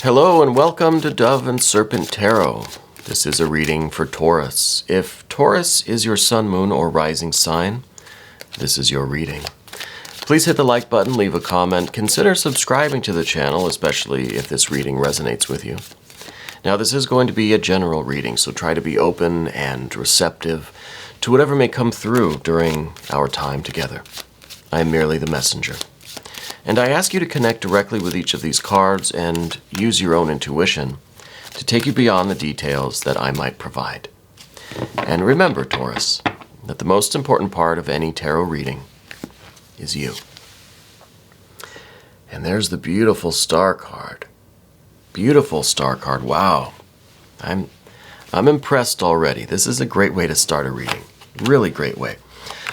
Hello and welcome to Dove and Serpent Tarot. This is a reading for Taurus. If Taurus is your sun, moon, or rising sign, this is your reading. Please hit the like button, leave a comment, consider subscribing to the channel, especially if this reading resonates with you. Now, this is going to be a general reading, so try to be open and receptive to whatever may come through during our time together. I am merely the messenger. And I ask you to connect directly with each of these cards and use your own intuition to take you beyond the details that I might provide. And remember, Taurus, that the most important part of any tarot reading is you. And there's the beautiful star card. Beautiful star card. Wow. I'm impressed already. This is a great way to start a reading. Really great way.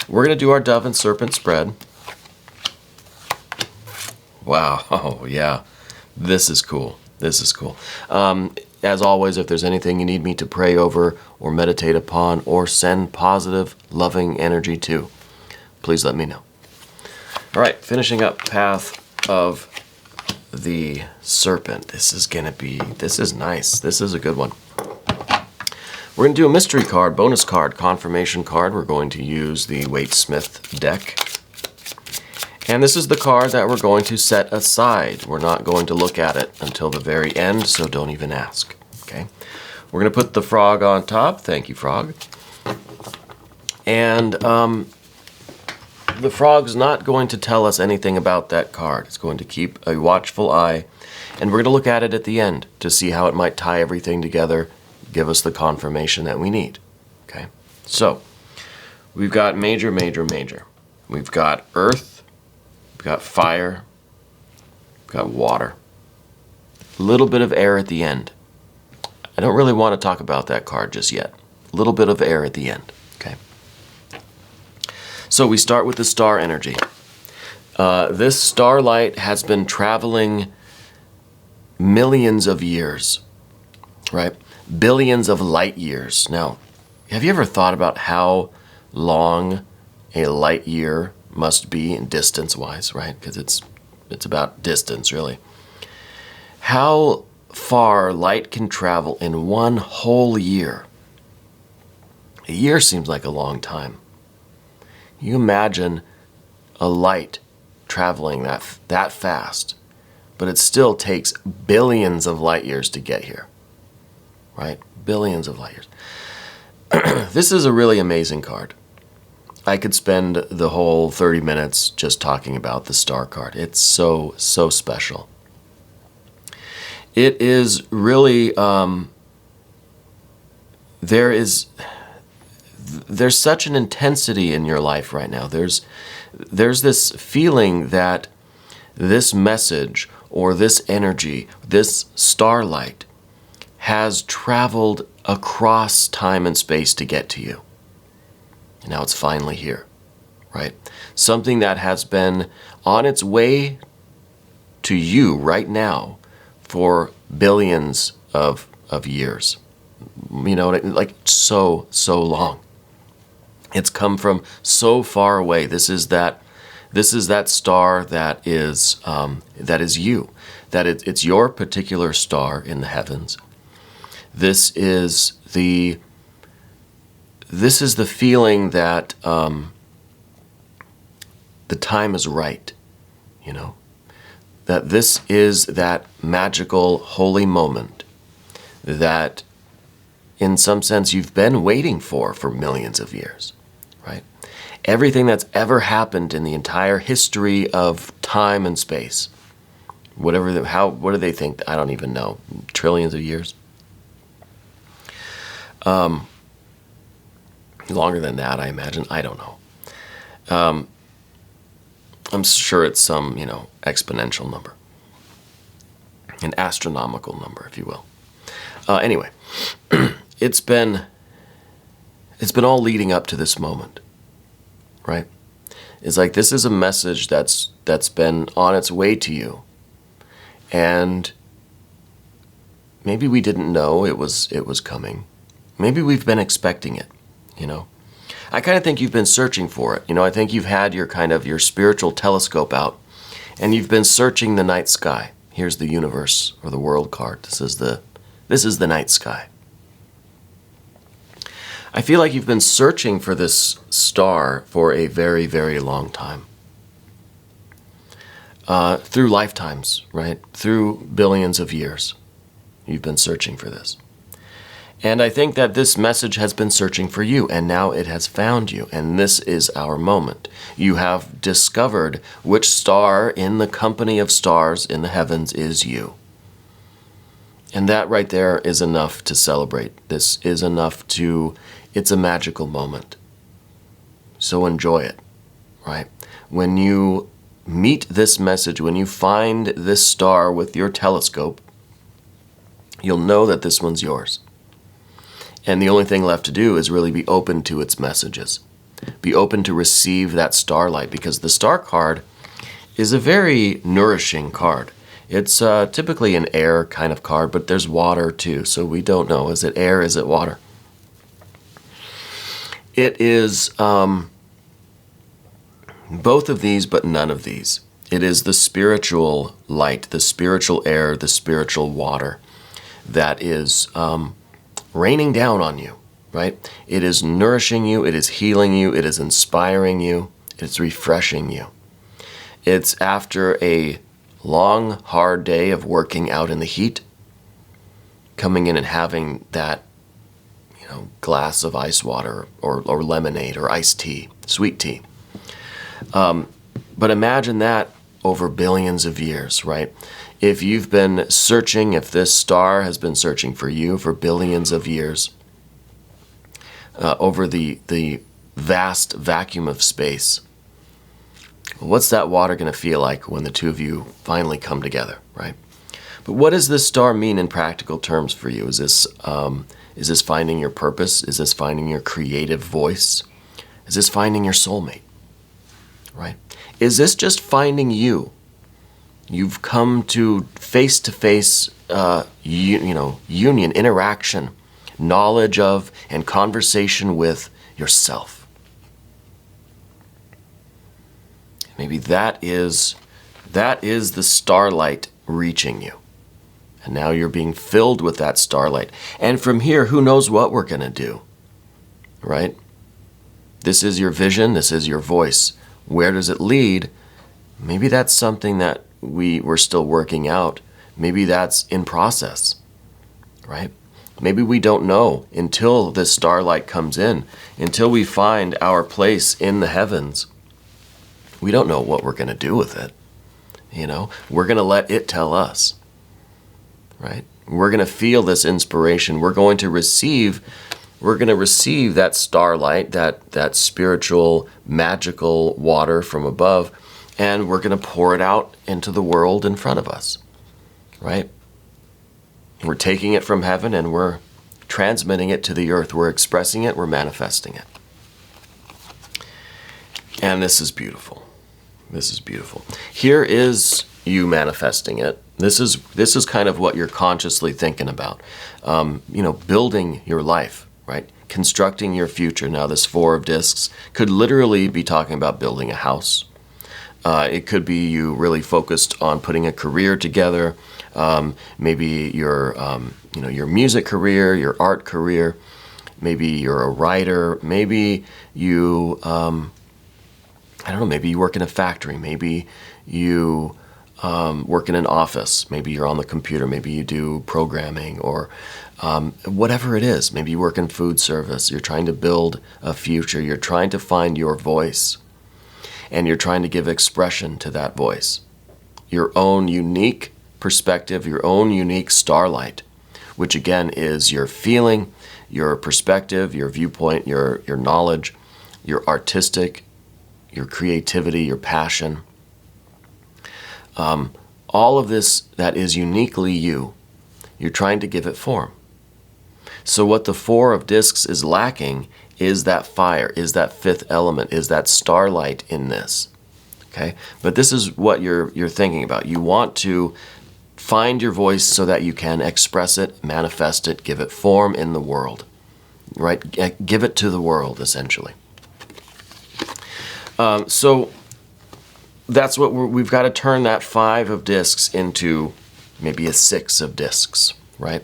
We're going to do our Dove and Serpent spread. Wow, oh yeah, this is cool. This is cool. As always, if there's anything you need me to pray over or meditate upon or send positive, loving energy to, please let me know. All right, finishing up Path of the Serpent. This is nice. This is a good one. We're going to do a mystery card, bonus card, confirmation card. We're going to use the Waite-Smith deck. And this is the card that we're going to set aside. We're not going to look at it until the very end, so don't even ask, okay? We're going to put the frog on top. Thank you, frog. And the frog's not going to tell us anything about that card. It's going to keep a watchful eye, and we're going to look at it at the end to see how it might tie everything together, give us the confirmation that we need, okay? So, we've got major, major, major. We've got earth. We've got fire, we've got water, a little bit of air at the end. I don't really want to talk about that card just yet. A little bit of air at the end, okay? So we start with the star energy. This starlight has been traveling millions of years, right? Billions of light years. Now, have you ever thought about how long a light year must be in distance-wise, right? Because it's about distance, really. How far light can travel in one whole year. A year seems like a long time. You imagine a light traveling that fast, but it still takes billions of light years to get here, right? Billions of light years. This is a really amazing card. I could spend the whole 30 minutes just talking about the star card. It's so, so special. It is really, there's such an intensity in your life right now. There's this feeling that this message or this energy, this starlight, has traveled across time and space to get to you. And now it's finally here, right? Something that has been on its way to you right now for billions of years. You know, like so long. It's come from so far away. This is that star that is you. That it's your particular star in the heavens. This is the feeling that the time is right, you know? That this is that magical, holy moment that, in some sense, you've been waiting for millions of years, right? Everything that's ever happened in the entire history of time and space, what do they think? I don't even know. Trillions of years? Longer than that, I imagine. I don't know. I'm sure it's some, exponential number. An astronomical number, if you will. Anyway, it's been all leading up to this moment, right? It's like this is a message that's been on its way to you. And maybe we didn't know it was coming. Maybe we've been expecting it. I kind of think you've been searching for it. I think you've had your spiritual telescope out and you've been searching the night sky. Here's the universe or the world card. This is the night sky. I feel like you've been searching for this star for a very, very long time. Through lifetimes, right? Through billions of years, you've been searching for this. And I think that this message has been searching for you, and now it has found you, and this is our moment. You have discovered which star in the company of stars in the heavens is you. And that right there is enough to celebrate. This is enough to, it's a magical moment. So enjoy it, right? When you meet this message, when you find this star with your telescope, you'll know that this one's yours. And the only thing left to do is really be open to its messages. Be open to receive that starlight, because the star card is a very nourishing card. It's typically an air kind of card, but there's water too, so we don't know. Is it air? Is it water? It is both of these, but none of these. It is the spiritual light, the spiritual air, the spiritual water that is raining down on you, right? It is nourishing you, it is healing you, it is inspiring you, it's refreshing you. It's after a long, hard day of working out in the heat, coming in and having that, glass of ice water or lemonade or iced tea, sweet tea. But imagine that over billions of years, right? If you've been searching, if this star has been searching for you for billions of years, over the vast vacuum of space, what's that water going to feel like when the two of you finally come together, right? But what does this star mean in practical terms for you? Is this finding your purpose? Is this finding your creative voice? Is this finding your soulmate, right? Is this just finding you? You've come to face-to-face, union, interaction, knowledge of, and conversation with yourself. Maybe that is the starlight reaching you. And now you're being filled with that starlight. And from here, who knows what we're going to do, right? This is your vision. This is your voice. Where does it lead? Maybe that's something that we're still working out. Maybe that's in process, right? Maybe we don't know until this starlight comes in, until we find our place in the heavens. We don't know what we're going to do with it. We're going to let it tell us, right? We're going to feel this inspiration. We're going to receive that starlight, that spiritual, magical water from above, and we're going to pour it out into the world in front of us, right? We're taking it from heaven and we're transmitting it to the earth. We're expressing it, we're manifesting it. And this is beautiful. This is beautiful. Here is you manifesting it. This is kind of what you're consciously thinking about. Building your life, right? Constructing your future. Now, this Four of Discs could literally be talking about building a house. It could be you really focused on putting a career together. Maybe your music career, your art career. Maybe you're a writer. Maybe you, maybe you work in a factory. Maybe you work in an office. Maybe you're on the computer. Maybe you do programming or whatever it is. Maybe you work in food service. You're trying to build a future. You're trying to find your voice. And you're trying to give expression to that voice. Your own unique perspective, your own unique starlight, which again is your feeling, your perspective, your viewpoint, your knowledge, your artistic, your creativity, your passion. All of this that is uniquely you, you're trying to give it form. So what the Four of Discs is lacking is that fire, is that fifth element, is that starlight in this. Okay? But this is what you're thinking about. You want to find your voice so that you can express it, manifest it, give it form in the world. Right? Give it to the world, essentially. So that's what we've got to turn that Five of Discs into maybe a 6 of discs, right?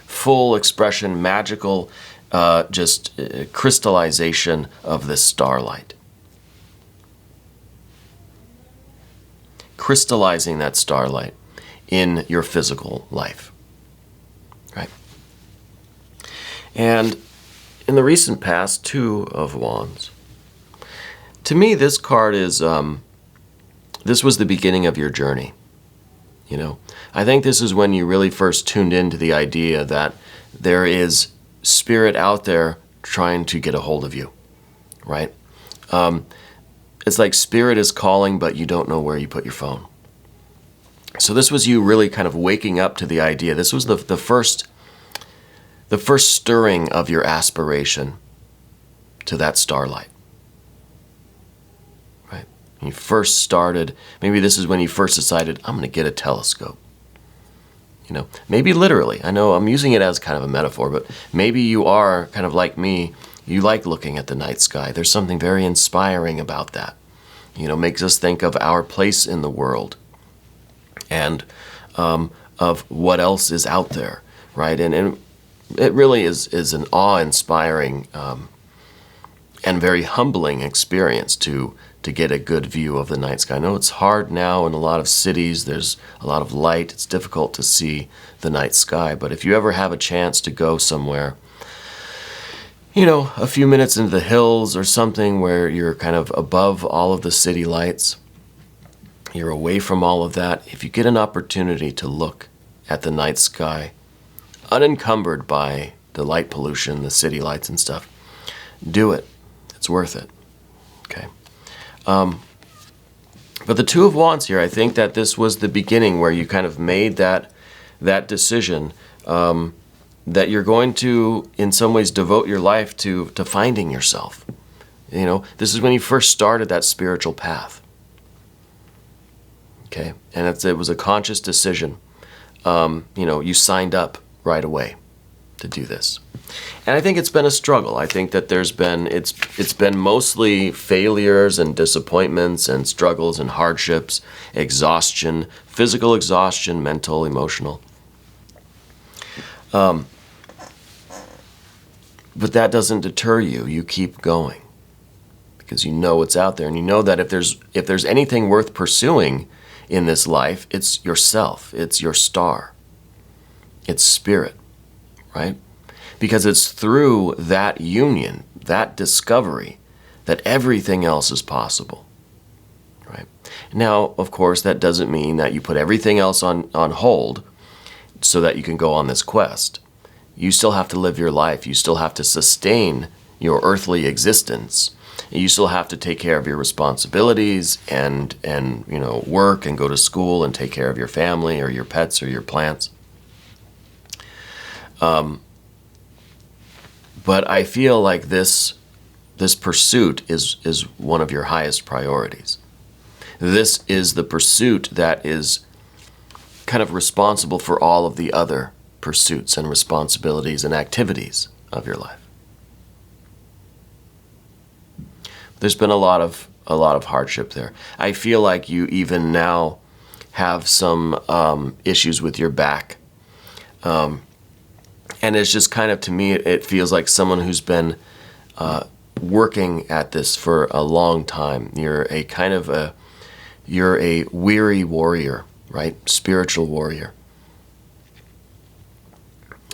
Full expression, magical, crystallization of this starlight. Crystallizing that starlight in your physical life, right? And in the recent past, 2 of Wands. To me, this card is, this was the beginning of your journey. You know, I think this is when you really first tuned into the idea that there is spirit out there trying to get a hold of you, right? It's like spirit is calling, but you don't know where you put your phone. So this was you really kind of waking up to the idea. This was the first stirring of your aspiration to that starlight, right? When you first started, maybe this is when you first decided, I'm going to get a telescope. You know, maybe literally. I know I'm using it as kind of a metaphor, but maybe you are kind of like me. You like looking at the night sky. There's something very inspiring about that. You know, makes us think of our place in the world and of what else is out there, right? And it really is an awe-inspiring and very humbling experience to get a good view of the night sky. I know it's hard now in a lot of cities. There's a lot of light. It's difficult to see the night sky. But if you ever have a chance to go somewhere, you know, a few minutes into the hills or something where you're kind of above all of the city lights, you're away from all of that. If you get an opportunity to look at the night sky, unencumbered by the light pollution, the city lights and stuff, do it. It's worth it. Okay. But the 2 of Wands here, I think that this was the beginning where you kind of made that decision that you're going to, in some ways, devote your life to finding yourself. You know, this is when you first started that spiritual path. Okay, and it was a conscious decision. You know, you signed up right away to do this. And I think it's been a struggle. I think that it's been mostly failures and disappointments and struggles and hardships, exhaustion, physical exhaustion, mental, emotional. But that doesn't deter you. You keep going because you know it's out there, and you know that if there's anything worth pursuing in this life, it's yourself. It's your star. It's spirit, right? Because it's through that union, that discovery, that everything else is possible, right? Now, of course, that doesn't mean that you put everything else on hold so that you can go on this quest. You still have to live your life. You still have to sustain your earthly existence. You still have to take care of your responsibilities and you know, work and go to school and take care of your family or your pets or your plants. But I feel like this pursuit is one of your highest priorities. This is the pursuit that is kind of responsible for all of the other pursuits and responsibilities and activities of your life. There's been a lot of hardship there. I feel like you even now have some issues with your back. And it's just kind of, to me, it feels like someone who's been working at this for a long time. You're a weary warrior, right? Spiritual warrior.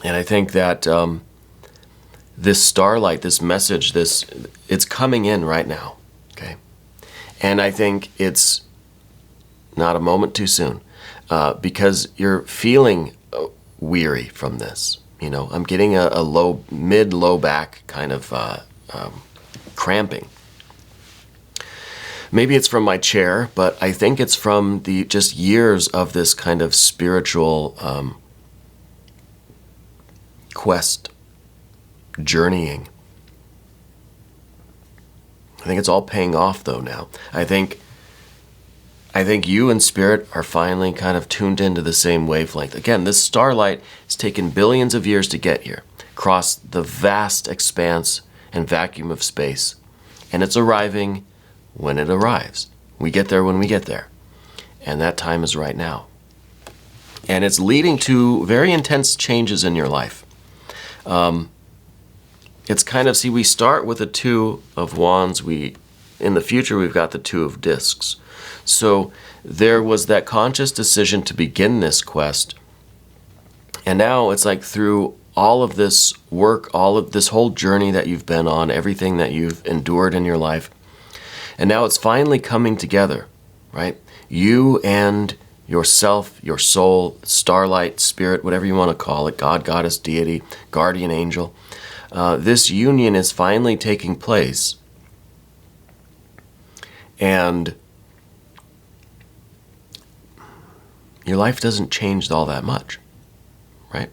And I think that this starlight, this message, it's coming in right now, okay? And I think it's not a moment too soon because you're feeling weary from this. You know, I'm getting a mid-low back kind of cramping. Maybe it's from my chair, but I think it's from the just years of this kind of spiritual quest, journeying. I think it's all paying off though now. I think you and spirit are finally kind of tuned into the same wavelength. Again, this starlight has taken billions of years to get here, across the vast expanse and vacuum of space. And it's arriving when it arrives. We get there when we get there. And that time is right now. And it's leading to very intense changes in your life. It's kind of, see, we start with the Two of Wands. In the future, we've got the Two of Discs. So there was that conscious decision to begin this quest. And now it's like through all of this work, all of this whole journey that you've been on, everything that you've endured in your life. And now it's finally coming together, right? You and yourself, your soul, starlight, spirit, whatever you want to call it, God, goddess, deity, guardian angel. This union is finally taking place. And your life doesn't change all that much, right?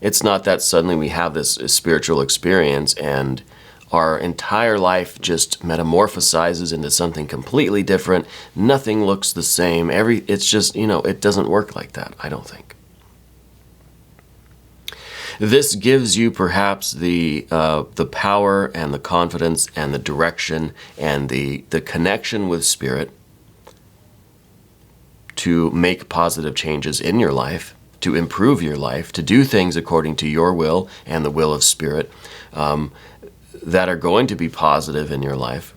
It's not that suddenly we have this spiritual experience and our entire life just metamorphosizes into something completely different. Nothing looks the same. It's just, it doesn't work like that, I don't think. This gives you perhaps the power and the confidence and the direction and the connection with spirit to make positive changes in your life, to improve your life, to do things according to your will and the will of spirit that are going to be positive in your life.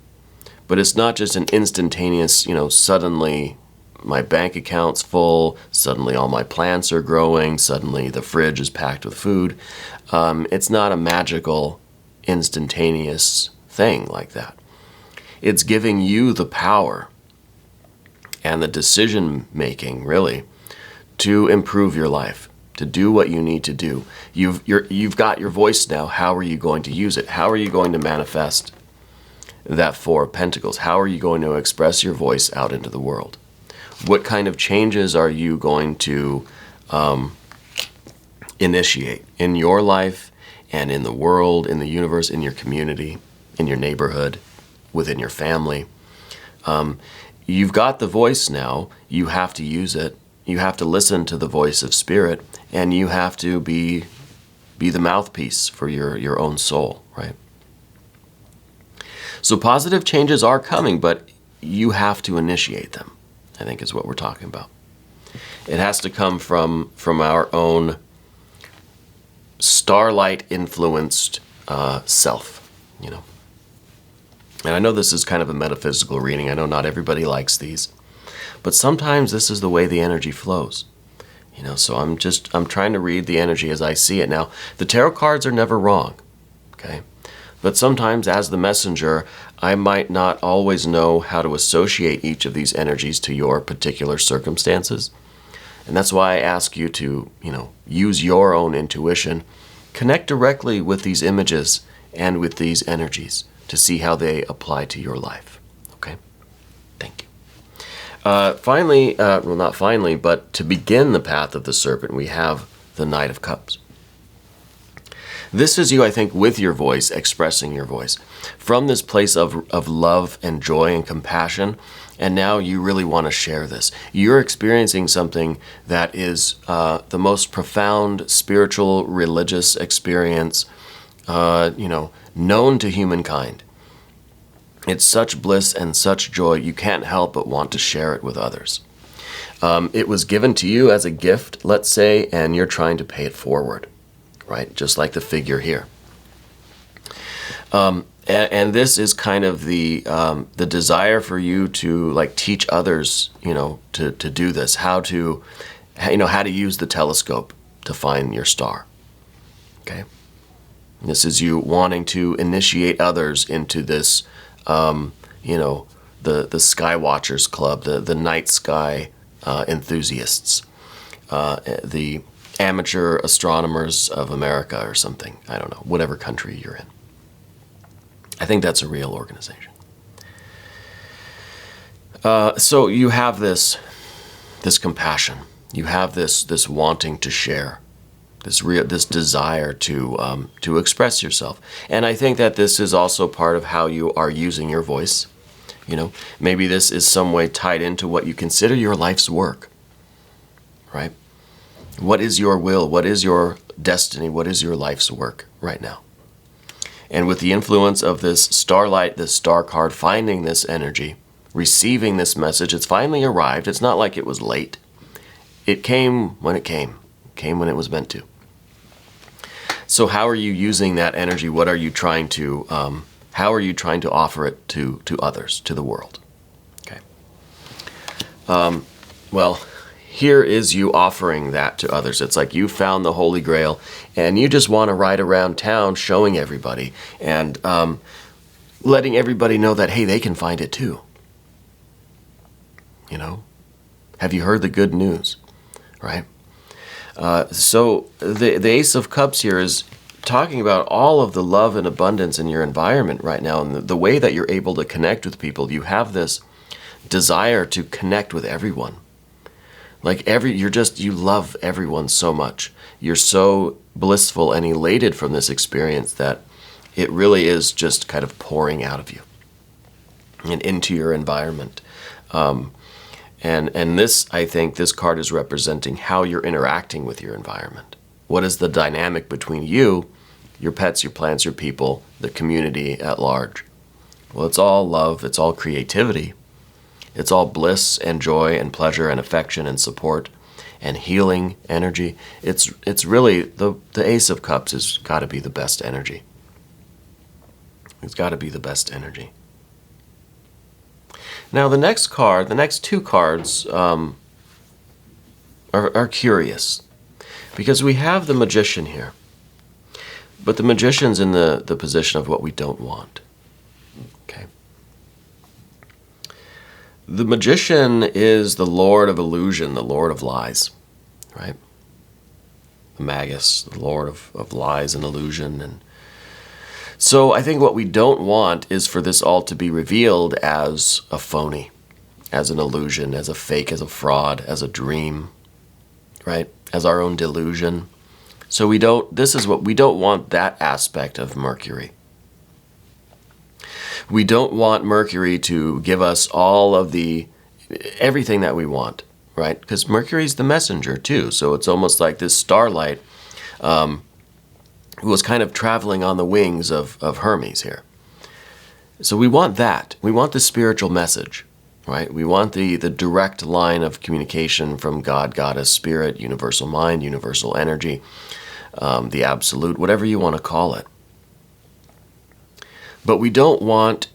But it's not just an instantaneous, suddenly my bank account's full, suddenly all my plants are growing, suddenly the fridge is packed with food. It's not a magical, instantaneous thing like that. It's giving you the power and the decision-making, really, to improve your life, to do what you need to do. You've got your voice now. How are you going to use it? How are you going to manifest that Four of Pentacles? How are you going to express your voice out into the world? What kind of changes are you going to initiate in your life and in the world, in the universe, in your community, in your neighborhood, within your family? You've got the voice now. You have to use it. You have to listen to the voice of spirit, and you have to be the mouthpiece for your own soul, right? So positive changes are coming, but you have to initiate them, I think is what we're talking about. It has to come from our own starlight-influenced self, And I know this is kind of a metaphysical reading. I know not everybody likes these. But sometimes this is the way the energy flows. So I'm trying to read the energy as I see it. Now, the tarot cards are never wrong, okay? But sometimes as the messenger, I might not always know how to associate each of these energies to your particular circumstances. And that's why I ask you to, use your own intuition, connect directly with these images and with these energies to see how they apply to your life, okay? Thank you. Finally, well, not finally, but to begin the path of the serpent, we have the Knight of Cups. This is you, I think, with your voice, expressing your voice from this place of love and joy and compassion. And now you really want to share this. You're experiencing something that is the most profound spiritual, religious experience, known to humankind. It's such bliss and such joy, you can't help but want to share it with others. It was given to you as a gift, let's say, and you're trying to pay it forward, right? Just like the figure here. And this is kind of the desire for you to teach others, to do this, how to use the telescope to find your star. Okay. This is you wanting to initiate others into this, the Sky Watchers Club, the night sky enthusiasts, the Amateur Astronomers of America or something. I don't know, whatever country you're in. I think that's a real organization. So you have this compassion. You have this wanting to share, this desire to express yourself. And I think that this is also part of how you are using your voice. Maybe this is some way tied into what you consider your life's work, right? What is your will? What is your destiny? What is your life's work right now? And with the influence of this starlight, this star card, finding this energy, receiving this message, it's finally arrived. It's not like it was late. it came when it came. It came when it was meant to. So how are you using that energy? What are you trying to, how are you trying to offer it to others, to the world? Okay. Well, here is you offering that to others. It's like you found the Holy Grail and you just want to ride around town showing everybody and letting everybody know that, hey, they can find it too. You know? Have you heard the good news? Right? So the Ace of Cups here is talking about all of the love and abundance in your environment right now, and the way that you're able to connect with people. You have this desire to connect with everyone. Like you love everyone so much. You're so blissful and elated from this experience that it really is just kind of pouring out of you and into your environment. And this, I think, this card is representing how you're interacting with your environment. What is the dynamic between you, your pets, your plants, your people, the community at large? Well, it's all love, it's all creativity. It's all bliss and joy and pleasure and affection and support and healing energy. It's really, the Ace of Cups has got to be the best energy. It's got to be the best energy. Now the next card, the next two cards are curious because we have the Magician here, but the Magician's in the position of what we don't want. Okay. The Magician is the Lord of illusion, the Lord of lies, right? The Magus, the Lord of lies and illusion. And so I think what we don't want is for this all to be revealed as a phony, as an illusion, as a fake, as a fraud, as a dream, right? As our own delusion. So we don't want that aspect of Mercury. We don't want Mercury to give us all of everything that we want, right? Because Mercury's the messenger too. So it's almost like this starlight who was kind of traveling on the wings of Hermes here. So we want that. We want the spiritual message, right? We want the direct line of communication from God, Goddess, Spirit, universal mind, universal energy, the absolute, whatever you want to call it. But we don't want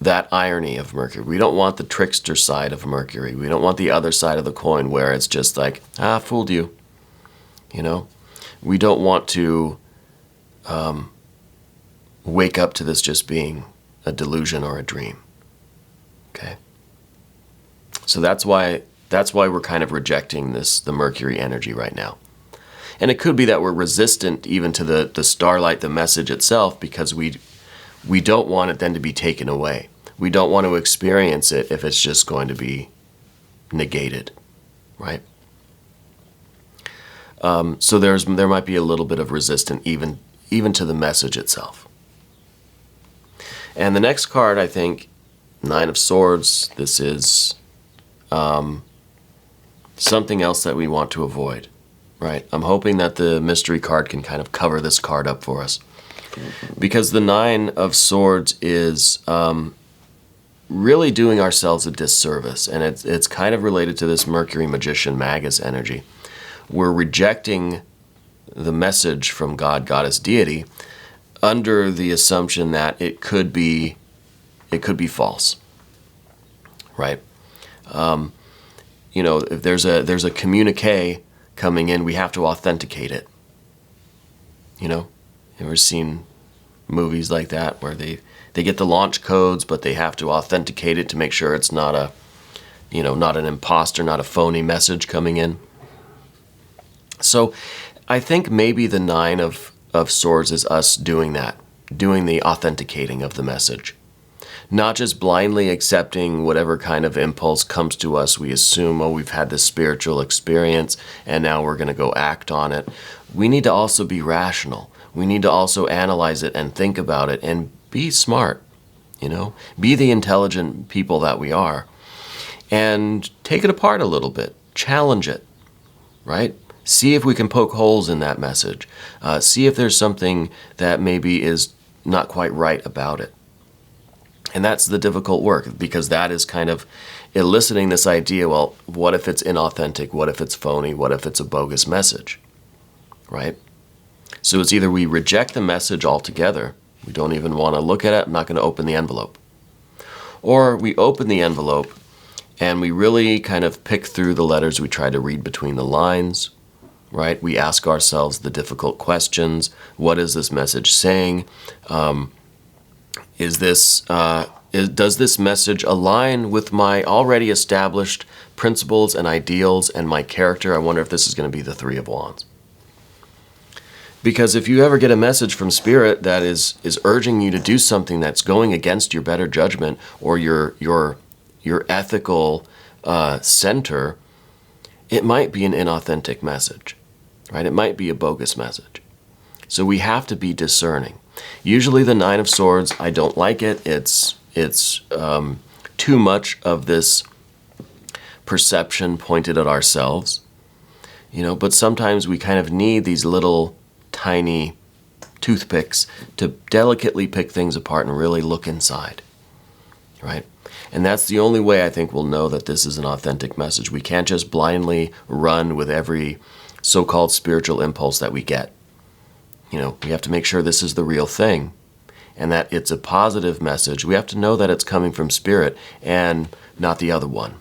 that irony of Mercury. We don't want the trickster side of Mercury. We don't want the other side of the coin where it's just like, fooled you, you know? We don't want to wake up to this just being a delusion or a dream. Okay? So that's why we're kind of rejecting the Mercury energy right now. And it could be that we're resistant even to the starlight, the message itself, because we don't want it then to be taken away. We don't want to experience it if it's just going to be negated, right? So there might be a little bit of resistance even to the message itself. And the next card, I think, Nine of Swords, this is something else that we want to avoid, right? I'm hoping that the mystery card can kind of cover this card up for us. Because the Nine of Swords is really doing ourselves a disservice, and it's kind of related to this Mercury Magician Magus energy. We're rejecting the message from God, Goddess, Deity under the assumption that it could be false, right? If there's a communique coming in, we have to authenticate it. You know, ever seen movies like that where they get the launch codes, but they have to authenticate it to make sure it's not not an imposter, not a phony message coming in. So I think maybe the Nine of Swords is us doing that, doing the authenticating of the message. Not just blindly accepting whatever kind of impulse comes to us. We assume, we've had this spiritual experience and now we're going to go act on it. We need to also be rational. We need to also analyze it and think about it and be smart, be the intelligent people that we are. And take it apart a little bit, challenge it, right? See if we can poke holes in that message. See if there's something that maybe is not quite right about it. And that's the difficult work, because that is kind of eliciting this idea, well, what if it's inauthentic? What if it's phony? What if it's a bogus message? Right? So it's either we reject the message altogether, we don't even want to look at it, I'm not going to open the envelope. Or we open the envelope and we really kind of pick through the letters, we try to read between the lines, right? We ask ourselves the difficult questions. What is this message saying? Does this message align with my already established principles and ideals and my character? I wonder if this is going to be the Three of Wands. Because if you ever get a message from Spirit that is urging you to do something that's going against your better judgment or your ethical center, it might be an inauthentic message, right? It might be a bogus message. So we have to be discerning. Usually the Nine of Swords, I don't like it. It's too much of this perception pointed at ourselves, but sometimes we kind of need these little tiny toothpicks to delicately pick things apart and really look inside, right? And that's the only way I think we'll know that this is an authentic message. We can't just blindly run with every so-called spiritual impulse that we get. We have to make sure this is the real thing and that it's a positive message. We have to know that it's coming from Spirit and not the other one,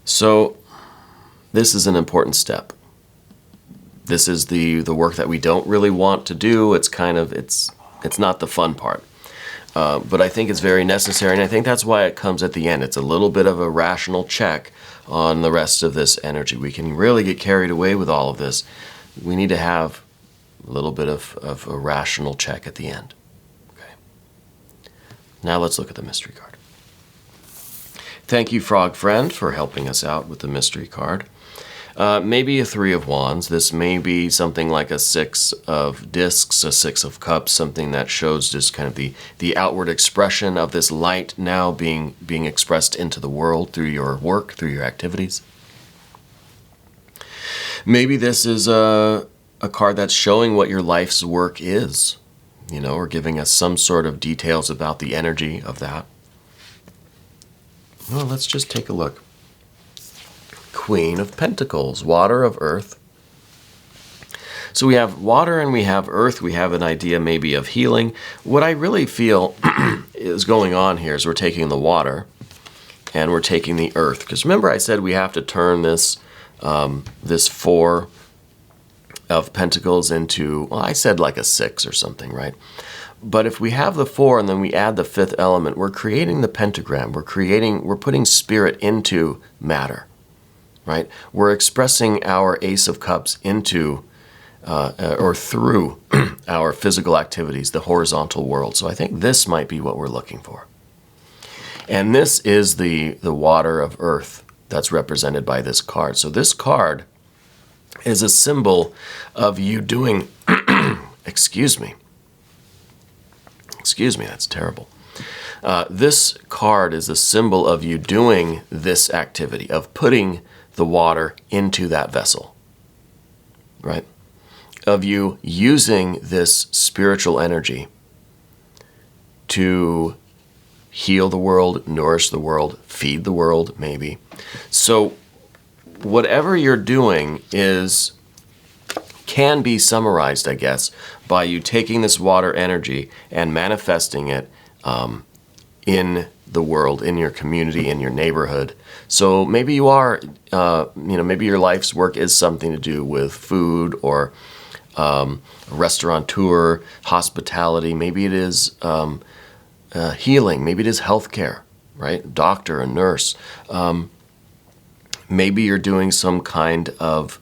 So this is an important step. This is the work that we don't really want to do. It's not the fun part. But I think it's very necessary, and I think that's why it comes at the end. It's a little bit of a rational check on the rest of this energy. We can really get carried away with all of this. We need to have a little bit of a rational check at the end. Okay. Now let's look at the mystery card. Thank you, Frog Friend, for helping us out with the mystery card. Maybe a Three of Wands. This may be something like a Six of Discs, a Six of Cups, something that shows just kind of the outward expression of this light now being expressed into the world through your work, through your activities. Maybe this is a card that's showing what your life's work is, or giving us some sort of details about the energy of that. Well, let's just take a look. Queen of Pentacles, water of earth. So we have water and we have earth. We have an idea maybe of healing. What I really feel is going on here is we're taking the water and we're taking the earth. Because remember I said we have to turn this Four of Pentacles into, well, I said like a Six or something, right? But if we have the Four and then we add the fifth element, we're creating the pentagram. We're putting spirit into matter. Right? We're expressing our Ace of Cups into or through our physical activities, the horizontal world. So I think this might be what we're looking for. And this is the water of earth that's represented by this card. So this card is a symbol of you doing, excuse me, that's terrible. This card is a symbol of you doing this activity, of putting the water into that vessel, right? Of you using this spiritual energy to heal the world, nourish the world, feed the world, maybe. So whatever you're doing can be summarized, I guess, by you taking this water energy and manifesting it in the world, in your community, in your neighborhood. So maybe you are, maybe your life's work is something to do with food or restaurateur, hospitality. Maybe it is healing. Maybe it is healthcare, right? Doctor, a nurse. Maybe you're doing some kind of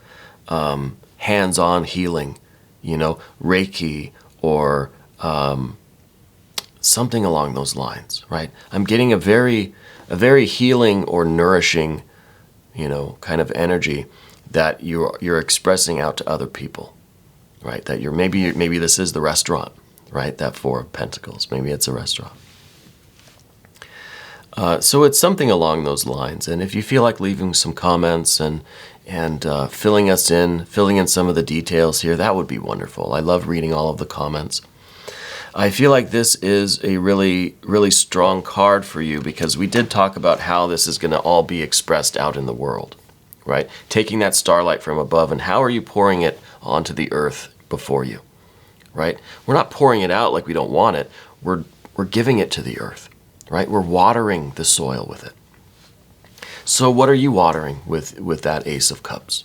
hands-on healing, Reiki or something along those lines, right? I'm getting a very healing or nourishing, kind of energy that you're expressing out to other people, right? That maybe this is the restaurant, right? That Four of Pentacles, maybe it's a restaurant. So it's something along those lines. And if you feel like leaving some comments and filling in some of the details here, that would be wonderful. I love reading all of the comments. I feel like this is a really, really strong card for you because we did talk about how this is going to all be expressed out in the world, right? Taking that starlight from above and how are you pouring it onto the earth before you, right? We're not pouring it out like we don't want it. We're giving it to the earth, right? We're watering the soil with it. So what are you watering with that Ace of Cups?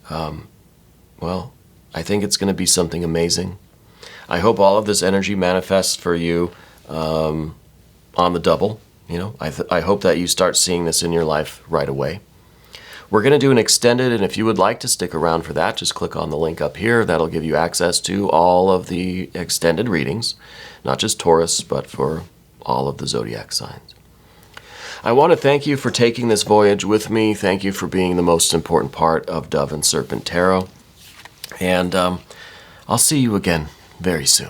Well, I think it's going to be something amazing. I hope all of this energy manifests for you on the double. You know, I hope that you start seeing this in your life right away. We're going to do an extended, and if you would like to stick around for that, just click on the link up here. That'll give you access to all of the extended readings, not just Taurus, but for all of the zodiac signs. I want to thank you for taking this voyage with me. Thank you for being the most important part of Dove and Serpent Tarot. And I'll see you again very soon.